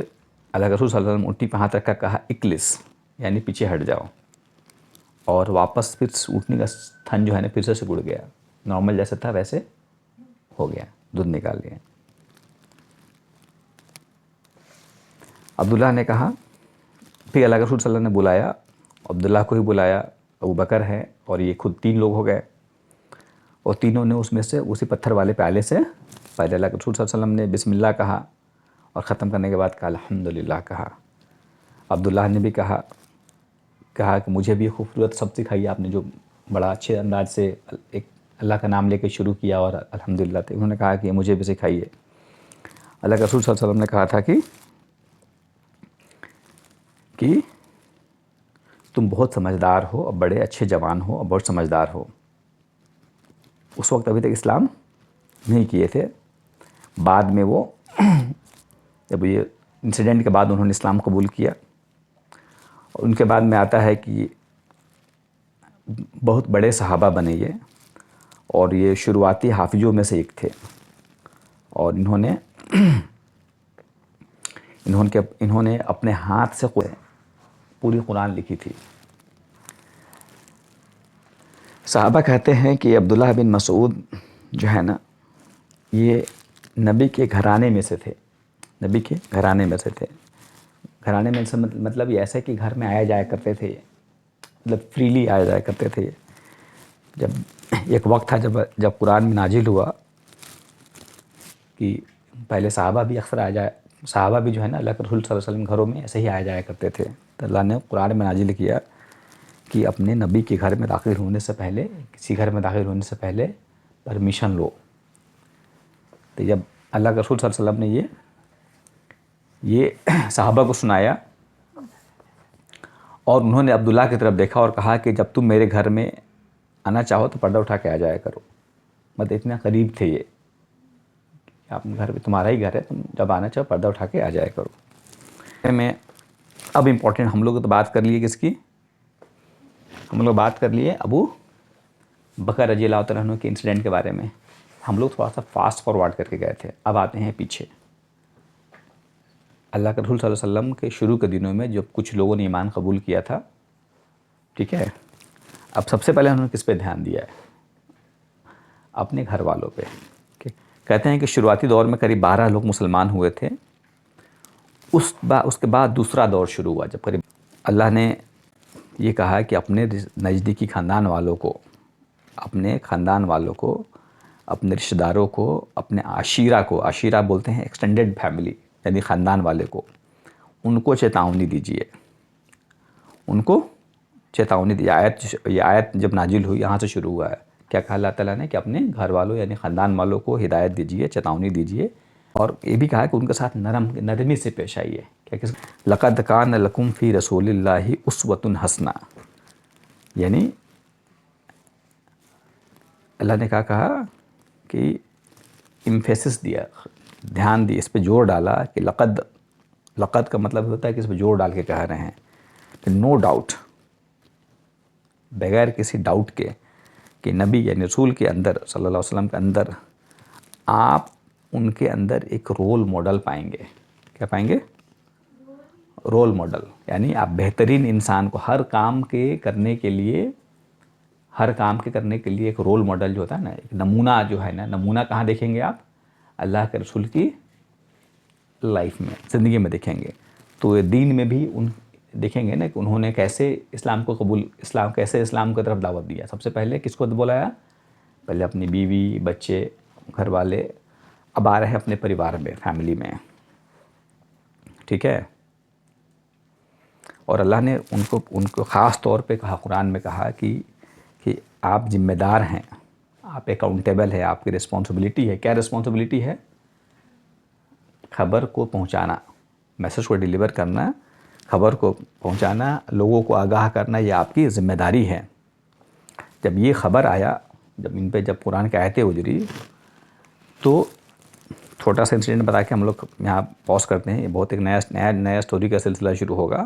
اللہ کے رسول صلی اللہ علیہ وسلم اونٹنی پہ ہاتھ رکھا، کہا اکلس، یعنی پیچھے ہٹ جاؤ. اور واپس پھر اونٹنی کا تھن جو ہے نا پھر سے سکڑ گیا، نارمل جیسے تھا ویسے ہو گیا، دودھ نکال لیا. عبداللہ نے کہا، پھر اللہ کے رسول صلی اللہ علیہ وسلم نے بلایا، عبداللہ کو ہی بلایا، ابوبکر ہے اور یہ خود 3 لوگ ہو گئے، اور تینوں نے اس میں سے اسی پتھر والے پیالے سے پہلے اللہ کے رسول صلی اللہ علیہ وسلم نے بسم اللہ کہا اور ختم کرنے کے بعد کہا الحمدللہ کہا. عبداللہ نے بھی کہا کہ مجھے بھی خوبصورت سبزی کھائی آپ نے، جو بڑا اچھے انداز سے ایک اللہ کا نام لے کے شروع کیا اور الحمدللہ تھے. انہوں نے کہا کہ مجھے بھی سکھائیے. اللہ کے رسول صلی اللہ علیہ وسلم نے کہا تھا کہ تم بہت سمجھدار ہو اور بڑے اچھے جوان ہو اور بہت سمجھدار ہو. اس وقت ابھی تک اسلام نہیں کیے تھے. بعد میں وہ جب یہ انسیڈنٹ کے بعد انہوں نے اسلام قبول کیا، اور ان کے بعد میں آتا ہے کہ بہت بڑے صحابہ بنے یہ، اور یہ شروعاتی حافظوں میں سے ایک تھے. اور انہوں نے اپنے ہاتھ سے پوری قرآن لکھی تھی. صحابہ کہتے ہیں کہ عبداللہ بن مسعود جو ہے نا یہ نبی کے گھرانے میں سے تھے. گھرانے میں سے مطلب یہ ایسا ہے کہ گھر میں آیا جایا کرتے تھے، مطلب فریلی آیا جایا کرتے تھے. جب ایک وقت تھا جب قرآن میں نازل ہوا کہ پہلے صحابہ بھی جو ہے نا اللہ کے رسول صلی اللہ علیہ وسلم گھروں میں ایسے ہی آیا جایا کرتے تھے. تو اللہ نے قرآن میں نازل کیا کہ اپنے نبی کے گھر میں داخل ہونے سے پہلے، کسی گھر میں داخل ہونے سے پہلے پرمیشن لو. تو جب اللہ کے رسول صلی اللہ علیہ وسلم نے یہ صحابہ کو سنایا، اور انہوں نے عبداللہ کی طرف دیکھا اور کہا کہ جب تم میرے گھر میں آنا چاہو تو پردہ اٹھا کے آ جایا کرو. مطلب اتنا قریب تھے یہ، آپ گھر میں تمہارا ہی گھر ہے، تم جب آنا چاہو پردہ اٹھا کے آ جایا کرو. میں اب امپورٹنٹ ہم لوگ تو بات کر لیے کس کی، ہم لوگ بات کر لیے ابو بکر رضی اللہ تعالیٰ عنہ کے انسیڈنٹ کے بارے میں. ہم لوگ تھوڑا سا فاسٹ فارورڈ کر کے گئے تھے. اب آتے ہیں پیچھے. اللہ کے رسول صلی اللہ علیہ وسلم کے شروع کے دنوں میں جب کچھ لوگوں نے ایمان قبول کیا تھا، ٹھیک ہے، اب سب سے پہلے انہوں نے کس پہ دھیان دیا ہے؟ اپنے گھر والوں پہ. کہتے ہیں کہ شروعاتی دور میں قریب 12 لوگ مسلمان ہوئے تھے. اس کے بعد دوسرا دور شروع ہوا جب قریب اللہ نے یہ کہا کہ اپنے نزدیکی خاندان والوں کو اپنے رشتہ داروں کو، اپنے عشیرہ کو، عشیرہ بولتے ہیں ایکسٹینڈڈ فیملی یعنی خاندان والے کو، ان کو چیتاونی دیجیے، ان کو چیتاونی دی۔ یہ آیت جب نازل ہوئی یہاں سے شروع ہوا ہے، کیا کہا اللہ تعالیٰ نے کہ اپنے گھر والوں یعنی خاندان والوں کو ہدایت دیجیے، چیتاونی دیجیے، اور یہ بھی کہا ہے کہ ان کے ساتھ نرمی سے پیش آئیے۔ کیا لقد کان لکم فی رسول اللہ اسوۃ حسنہ، یعنی اللہ نے کہا کہ امفیسس دیا، دھیان دی، اس پہ زور ڈالا کہ لقد کا مطلب ہوتا ہے کہ اس پہ زور ڈال کے کہہ رہے ہیں کہ نو ڈاؤٹ، بغیر کسی ڈاؤٹ کے، کہ نبی یعنی رسول کے اندر صلی اللہ علیہ وسلم کے اندر آپ ان کے اندر ایک رول ماڈل پائیں گے۔ کیا پائیں گے؟ رول ماڈل، یعنی آپ بہترین انسان کو ہر کام کے کرنے کے لیے ایک رول ماڈل جو ہوتا ہے نا، ایک نمونہ جو ہے نا، نمونہ کہاں دیکھیں گے آپ؟ اللہ کے رسول کی لائف میں، زندگی میں دیکھیں گے۔ تو دین میں بھی دیکھیں گے نا کہ انہوں نے کیسے اسلام کی طرف دعوت دیا۔ سب سے پہلے کس کو بلایا؟ پہلے اپنی بیوی، بچے، گھر والے، اب آ رہے ہیں اپنے پریوار میں، فیملی میں، ٹھیک ہے۔ اور اللہ نے ان کو خاص طور پہ کہا، قرآن میں کہا کہ آپ ذمہ دار ہیں، آپ اکاؤنٹیبل ہے، آپ کی رسپانسبلٹی ہے۔ کیا رسپانسبلٹی ہے؟ خبر کو پہنچانا، میسج کو ڈیلیور کرنا، خبر کو پہنچانا، لوگوں کو آگاہ کرنا، یہ آپ کی ذمہ داری ہے۔ جب یہ خبر آیا، جب قرآن کی آیتیں اتری، تو چھوٹا سا انسیڈنٹ بتا کے ہم لوگ یہاں پاز کرتے ہیں، یہ بہت ایک نیا سٹوری کا سلسلہ شروع ہوگا۔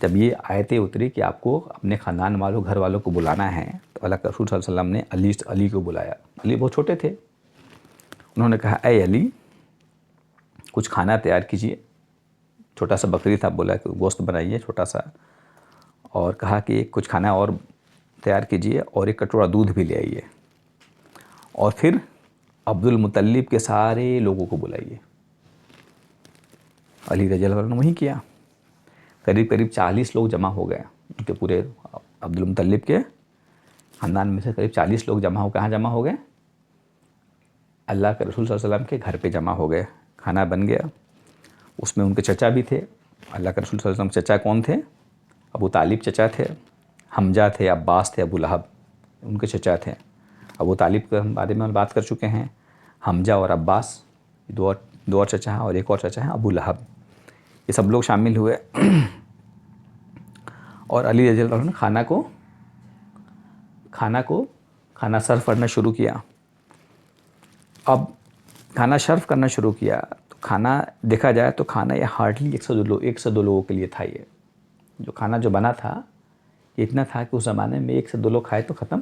جب یہ آیتیں اتری کہ آپ کو اپنے خاندان والوں، گھر والوں کو بلانا ہے، تو اللہ کے رسول صلی اللہ علیہ وسلم نے علی کو بلایا۔ علی بہت چھوٹے تھے، انہوں نے کہا اے علی کچھ کھانا تیار کیجیے۔ چھوٹا سا بکری تھا، بولا کہ گوشت بنائیے چھوٹا سا، اور کہا کہ کچھ کھانا اور تیار کیجیے اور ایک کٹورا دودھ بھی لے آئیے، اور پھر عبد المطلب کے سارے لوگوں کو بلائیے۔ علی رضی اللہ عنہ نے وہی کیا، قریب 40 لوگ جمع ہو گئے، ان کے پورے عبد المطلب کے خاندان میں سے قریب 40 لوگ کہاں جمع ہو گئے؟ اللہ کے رسول صلی اللہ علیہ وسلم کے گھر پہ جمع ہو گئے۔ کھانا بن گیا، اس میں ان کے چچا بھی تھے۔ اللہ کے رسول صلی اللہ علیہ وسلم چچا کون تھے؟ ابو طالب چچا تھے، حمزہ تھے، عباس تھے، ابو لہب ان کے چچا تھے۔ ابو طالب کے بارے میں بات کر چکے ہیں، حمزہ اور عباس دو اور چچا ہیں، اور ایک اور چچا ہیں ابو لہب، یہ سب لوگ شامل ہوئے۔ اور علی رضی اللہ عنہ نے کھانا سرو کرنا شروع کیا۔ اب کھانا سرو کرنا شروع کیا تو کھانا دیکھا جائے تو کھانا یہ ہارڈلی 1 سے 2 لوگوں کے لیے تھا۔ یہ جو کھانا جو بنا تھا یہ اتنا تھا کہ اس زمانے میں 1 سے 2 لوگ کھائے تو ختم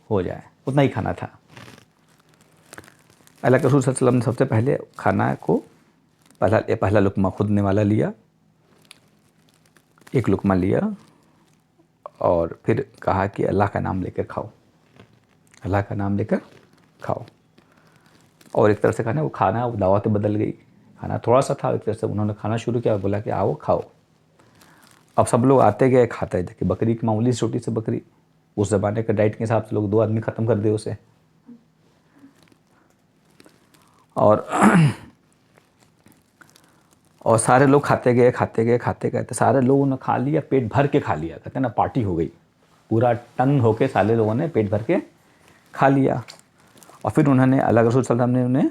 ہو جائے، اتنا ہی کھانا تھا۔ اللہ کے رسول صلی اللہ علیہ وسلم نے سب سے پہلے کھانا کو پہلا لقمہ خود نے والا لیا، ایک لقمہ لیا، اور پھر کہا کہ اللہ کا نام لے کر کھاؤ، اللہ کا نام لے کر کھاؤ۔ اور ایک طرح سے وہ کھانا دعوت بدل گئی، کھانا تھوڑا سا تھا، ایک طرح سے انہوں نے کھانا شروع کیا اور بولا کہ آؤ کھاؤ۔ اب سب لوگ آتے گئے کھاتے تھے کہ بکری کی معمولی چھوٹی سی بکری، اس زمانے کے ڈائٹ کے حساب سے لوگ 2 آدمی ختم کر دے اسے۔ اور سارے لوگ کھاتے گئے تو سارے لوگوں نے کھا لیا، پیٹ بھر کے کھا لیا، کہتے ہیں نا پارٹی ہو گئی، پورا ٹن ہو کے سارے لوگوں نے پیٹ بھر کے کھا لیا۔ اور پھر انہوں نے اللہ کے رسول صلی اللہ علیہ وسلم نے انہیں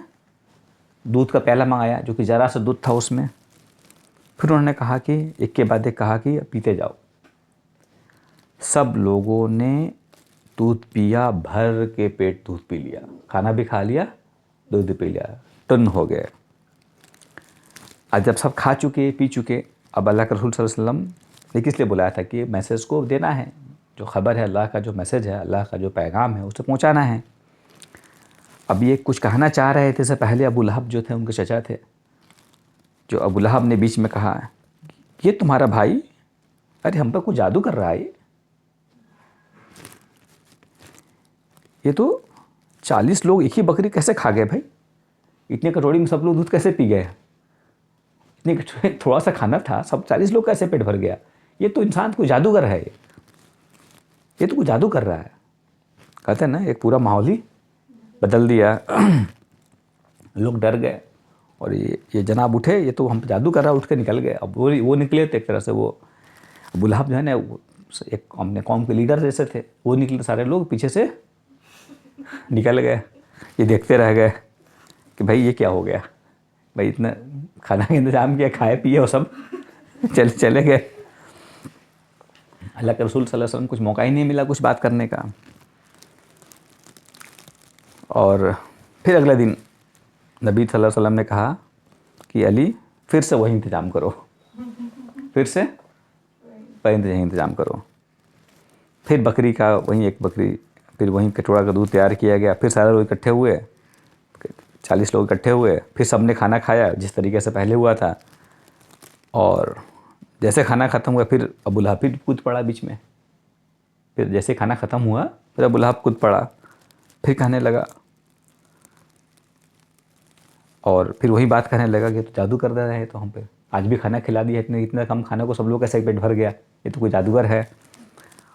دودھ کا پیالہ منگایا جو کہ ذرا سا دودھ تھا اس میں، پھر انہوں نے کہا کہ ایک کے بعد ایک کہا کہ پیتے جاؤ۔ سب لوگوں نے دودھ پیا، بھر کے پیٹ دودھ پی لیا، کھانا بھی کھا لیا، دودھ بھی پی لیا، ٹن ہو گئے۔ اب جب سب کھا چکے پی چکے، اب اللہ کے رسول صلی اللہ علیہ وسلم نے کس لیے بلایا تھا کہ میسیج کو دینا ہے، جو خبر ہے اللہ کا جو میسیج ہے، اللہ کا جو پیغام ہے اسے پہنچانا ہے۔ اب یہ کچھ کہنا چاہ رہے تھے، سے پہلے ابو لہب جو تھے ان کے چچا تھے، جو ابو لہب نے بیچ میں کہا یہ تمہارا بھائی، ارے ہم پہ کوئی جادو کر رہا ہے، یہ تو 40 لوگ ایک ہی بکری کیسے کھا گئے بھائی، اتنے کٹوری میں سب لوگ دودھ کیسے پی گئے، اتنے تھوڑا سا کھانا تھا، سب 40 لوگ کیسے پیٹ بھر گیا، یہ تو انسان کو جادوگر ہے، یہ تو کوئی جادو کر رہا ہے۔ کہتے ہیں نا ایک پورا ماحول ہی بدل دیا. لوگ ڈر گئے اور یہ جناب اٹھے, یہ تو ہم پہ جادو کر رہا, اٹھ کے نکل گئے. اب وہ نکلے تو ایک طرح سے وہ ابو لہب جو ہے نا ایک اپنے قوم کے لیڈر جیسے تھے, وہ نکلے, سارے لوگ پیچھے سے نکل گئے. یہ دیکھتے رہ گئے کہ بھائی یہ کیا ہو گیا, بھائی اتنا کھانا کا انتظام کیا, کھائے پیے اور سب چلے گئے. اللہ کے رسول صلی اللہ علیہ وسلم کچھ موقع ہی نہیں ملا کچھ بات کرنے کا. اور پھر اگلے دن نبی صلی اللہ علیہ وسلم نے کہا کہ علی پھر سے وہی انتظام کرو, پھر سے وہی انتظام کرو. پھر بکری کا وہیں ایک بکری, پھر وہیں کٹورا کا دودھ تیار کیا گیا. پھر سارے لوگ اکٹھے ہوئے, 40 لوگ اکٹھے ہوئے. پھر سب نے کھانا کھایا جس طریقے سے پہلے ہوا تھا. اور جیسے کھانا ختم ہوا پھر ابو لہب پھر کود پڑا بیچ میں. پھر جیسے کھانا ختم ہوا پھر ابو لہب کود پڑا, پھر کہنے لگا, اور پھر وہی بات کہنے لگا کہ تو جادو کر دے رہے ہیں تو ہم پہ, آج بھی کھانا کھلا دیا, اتنا کم کھانے کو سب لوگ کیسے پیٹ بھر گیا, یہ تو کوئی جادوگر ہے.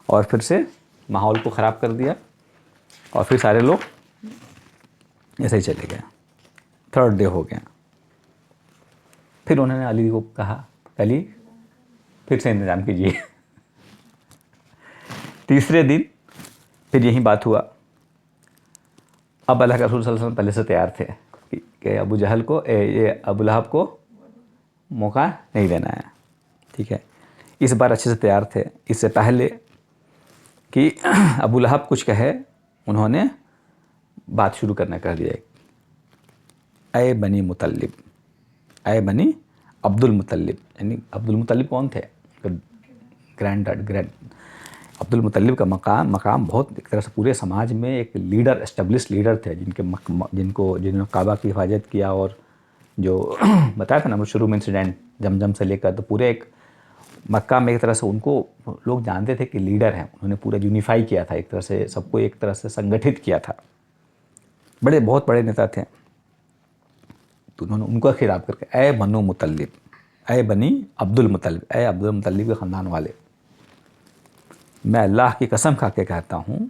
اور پھر سے ماحول کو خراب کر دیا, اور پھر سارے لوگ ایسے ہی چلے گئے. 3rd ڈے ہو گیا. پھر انہوں نے علی کو کہا, علی پھر سے انتظام کیجیے. تیسرے دن پھر یہی بات ہوا. اب اللہ کے رسول صلی اللہ علیہ وسلم پہلے سے تیار تھے کہ ابو جہل کو, یہ ابو لہب کو موقع نہیں دینا ہے. ٹھیک ہے, اس بار اچھے سے تیار تھے. اس سے پہلے کہ ابو لہب کچھ کہے, انہوں نے بات شروع کرنا کر دیا, اے بنی مطلب, اے بنی عبد المطلب. یعنی عبد المطلب کون تھے؟ گرینڈ عبد المطلب کا مقام بہت ایک طرح سے پورے سماج میں ایک لیڈر, اسٹیبلش لیڈر تھے, جنہوں نے کعبہ کی حفاظت کیا. اور جو بتایا تھا نا وہ شروع میں انسیڈنٹ جمجم سے لے کر, تو پورے ایک مکہ میں ایک طرح سے ان کو لوگ جانتے تھے کہ لیڈر ہیں. انہوں نے پورا یونیفائی کیا تھا, ایک طرح سے سب کو ایک طرح سے سنگٹھت کیا تھا. بہت بڑے نیتا تھے. تو انہوں نے ان کو خطاب کر کے اے بنو مطلب, اے بنی عبد المطلب, اے عبد المطلب کے خاندان والے, میں اللہ کی قسم کھا کے کہتا ہوں,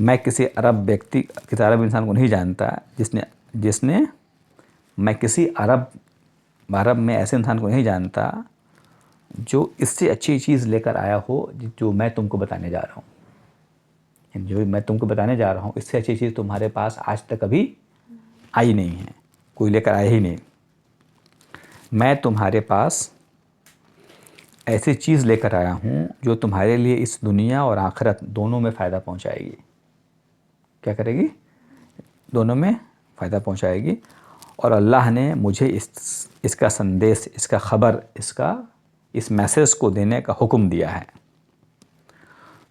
میں کسی عرب انسان کو نہیں جانتا جس نے میں کسی عرب میں ایسے انسان کو نہیں جانتا جو اس سے اچھی چیز لے کر آیا ہو جو میں تم کو بتانے جا رہا ہوں. جو میں تم کو بتانے جا رہا ہوں اس سے اچھی چیز تمہارے پاس آج تک کبھی آئی نہیں ہے, کوئی لے کر آیا ہی نہیں. میں تمہارے پاس ایسی چیز لے کر آیا ہوں جو تمہارے لیے اس دنیا اور آخرت دونوں میں فائدہ پہنچائے گی. کیا کرے گی؟ دونوں میں فائدہ پہنچائے گی. اور اللہ نے مجھے اس کا سندیش, اس کا خبر, اس میسیج کو دینے کا حکم دیا ہے.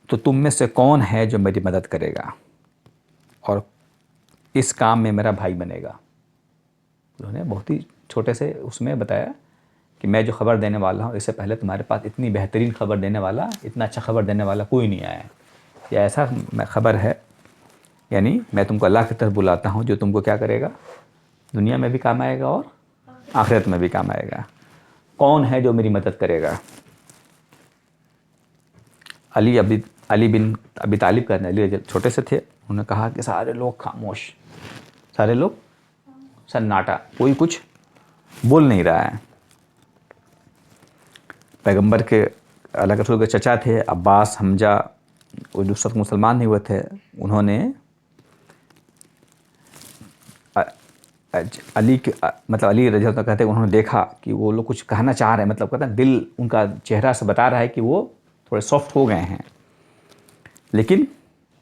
تو تم میں سے کون ہے جو میری مدد کرے گا اور اس کام میں میرا بھائی بنے گا؟ انہوں نے بہت ہی چھوٹے سے اس میں بتایا کہ میں جو خبر دینے والا ہوں اس سے پہلے تمہارے پاس اتنی بہترین خبر دینے والا, اتنا اچھا خبر دینے والا کوئی نہیں آیا ہے. یہ ایسا خبر ہے, یعنی میں تم کو اللہ کی طرف بلاتا ہوں جو تم کو کیا کرے گا, دنیا میں بھی کام آئے گا اور آخرت میں بھی کام آئے گا. کون ہے جو میری مدد کرے گا؟ علی بن ابی طالب کا, علی چھوٹے سے تھے, انہوں نے کہا کہ سارے لوگ خاموش, سارے لوگ سناٹا, کوئی کچھ بول نہیں رہا ہے. پیغمبر کے اللہ کے رسول کے چچا تھے عباس, حمزہ, وہ جو سب مسلمان نہیں ہوئے تھے, انہوں نے علی رضی اللہ عنہ کہتے ہیں انہوں نے دیکھا کہ وہ لوگ کچھ کہنا چاہ رہے ہیں, مطلب کہتے ہیں دل ان کا چہرہ سے بتا رہا ہے کہ وہ تھوڑے سافٹ ہو گئے ہیں, لیکن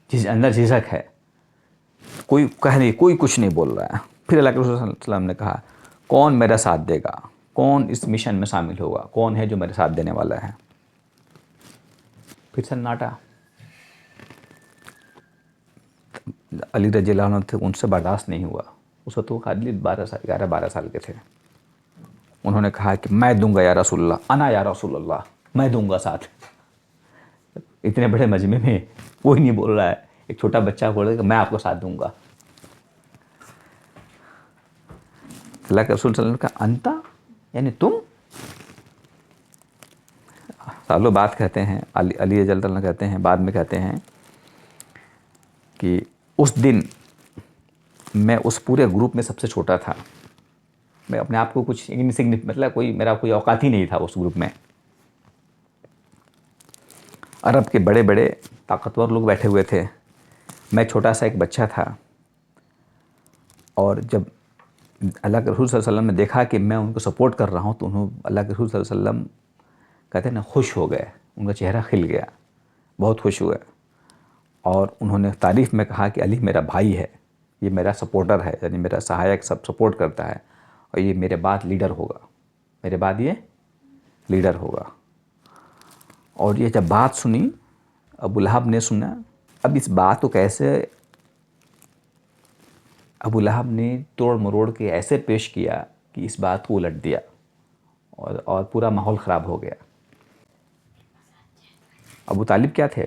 اندر جھجک ہے, کوئی کچھ نہیں بول رہا ہے. پھر اللہ کے رسول صلی اللہ علیہ وسلم نے کہا کون میرا ساتھ دے گا, کون اس مشن میں شامل ہوگا, کون ہے جو میرے ساتھ دینے والا ہے؟ پھر سناٹا. علی رضی اللہ عنہ تھے, ان سے برداشت نہیں ہوا. اس وقت وہ خالی 11-12 سال کے تھے. انہوں نے کہا کہ میں دوں گا یا رسول اللہ, انا یا رسول اللہ, میں دوں گا ساتھ. اتنے بڑے مجمع میں کوئی نہیں بول رہا ہے, ایک چھوٹا بچہ بول رہا ہے کہ میں آپ کو ساتھ دوں گا. اللہ کے رسول صلی اللہ علیہ وسلم کا انتا, یعنی تم. سالوں بعد کہتے ہیں, علی رضی اللہ عنہ کہتے ہیں, بعد میں کہتے ہیں کہ اس دن میں اس پورے گروپ میں سب سے چھوٹا تھا. میں اپنے آپ کو کچھ مطلب میرا کوئی اوقات ہی نہیں تھا اس گروپ میں. عرب کے بڑے بڑے طاقتور لوگ بیٹھے ہوئے تھے, میں چھوٹا سا ایک بچہ تھا. اور جب اللہ کے رسول صلی اللہ علیہ وسلم نے دیکھا کہ میں ان کو سپورٹ کر رہا ہوں تو اللہ کے رسول صلی اللہ علیہ وسلم کہتے ہیں نا خوش ہو گئے, ان کا چہرہ کھل گیا, بہت خوش ہوئے. اور انہوں نے تعریف میں کہا کہ علی میرا بھائی ہے, یہ میرا سپورٹر ہے, یعنی میرا سہایک, سب سپورٹ کرتا ہے, اور یہ میرے بعد لیڈر ہوگا, میرے بعد یہ لیڈر ہوگا. اور یہ جب بات سنی, ابو لہب نے سنا. اب اس بات کو کیسے ابو لہب نے توڑ مروڑ کے ایسے پیش کیا کہ اس بات کو الٹ دیا اور پورا ماحول خراب ہو گیا. ابو طالب کیا تھے؟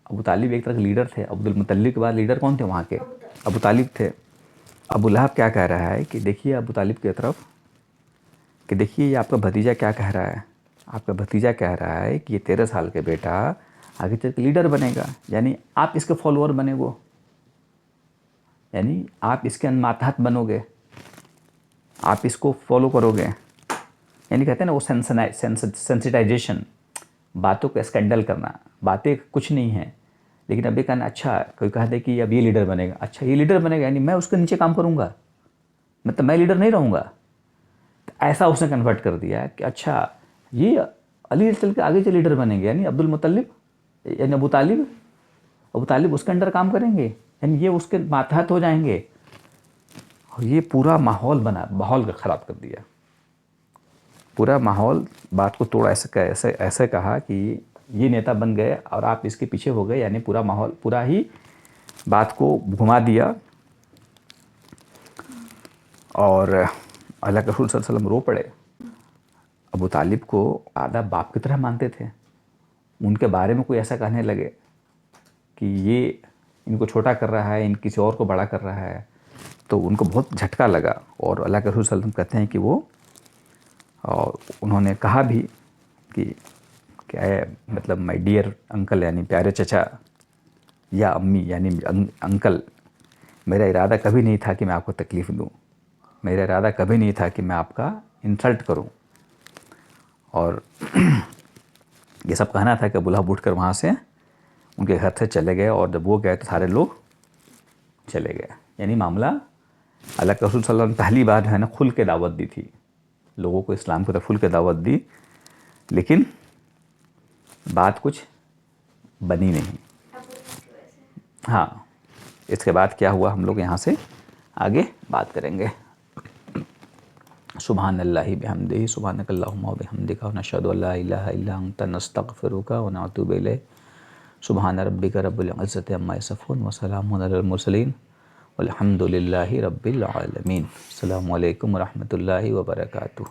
ابو طالب ایک طرح کے لیڈر تھے. عبد المطلب کے بعد لیڈر کون تھے وہاں کے؟ ابو طالب تھے. ابو لہب کیا کہہ رہا ہے کہ دیکھیے ابو طالب کی طرف کہ دیکھیے یہ آپ کا بھتیجا کیا کہہ رہا ہے. آپ کا بھتیجا کہہ رہا ہے کہ یہ 13 سال کے بیٹا آگے چل کے لیڈر بنے گا, یعنی آپ اس کے فالوور بنے گو, یعنی آپ اس کے ماتحت بنو گے, آپ اس کو فالو کرو گے. یعنی کہتے ہیں نا وہ سینسٹائزیشن, باتوں کو اسکینڈل کرنا. باتیں کچھ نہیں ہیں لیکن اب یہ کہنا اچھا, کوئی کہہ دے کہ اب یہ لیڈر بنے گا, اچھا یہ لیڈر بنے گا یعنی میں اس کے نیچے کام کروں گا, مطلب میں لیڈر نہیں رہوں گا. ایسا اس نے کنورٹ کر دیا کہ اچھا یہ علی چل کے آگے سے لیڈر بنیں گے, یعنی عبد المطلب یعنی ابو طالب اس کے انڈر کام کریں گے, یعنی یہ اس کے ماتحت ہو جائیں گے. اور یہ پورا ماحول ماحول خراب کر دیا, پورا ماحول. بات کو توڑا, ایسے کہا کہ یہ نیتا بن گئے اور آپ اس کے پیچھے ہو گئے, یعنی پورا ماحول پورا ہی بات کو گھما دیا. اور اللہ کے رسول صلی اللہ علیہ وسلم رو پڑے. ابو طالب کو آدھا باپ کی طرح مانتے تھے, ان کے بارے میں کوئی ایسا کہنے لگے کہ یہ ان کو چھوٹا کر رہا ہے, ان کسی اور کو بڑا کر رہا ہے, تو ان کو بہت جھٹکا لگا. اور اللہ کے رسول صلی اللہ علیہ وسلم کہتے ہیں کہ وہ اور انہوں نے کہا بھی کہ اے مطلب مائی ڈیئر انکل, یعنی پیارے چچا, یا امی یعنی انکل, میرا ارادہ کبھی نہیں تھا کہ میں آپ کو تکلیف دوں, میرا ارادہ کبھی نہیں تھا کہ میں آپ کا انسلٹ کروں. اور یہ سب کہنا تھا کہ ابو لہب اٹھ کر وہاں سے ان کے گھر سے چلے گئے, اور جب وہ گئے تو سارے لوگ چلے گئے. یعنی معاملہ اللہ کے رسول صلی اللہ علیہ وسلم پہلی بار جو ہے نا کھل کے دعوت دی تھی, لوگوں کو اسلام کی طرف کھل کے دعوت دی, لیکن بات کچھ بنی نہیں. ہاں, اس کے بعد کیا ہوا ہم لوگ یہاں سے آگے بات کریں گے. سبحان اللہ بحمدہ, سبحانک اللہم و بحمدک, ونشہد ان لا الہ الا انت, نستغفرک ونتوب الیک. سبحان ربک رب العزۃ عما یصفون, وسلام علی المرسلین, والحمد للہ رب العالمین. السلام علیکم ورحمۃ اللہ وبرکاتہ.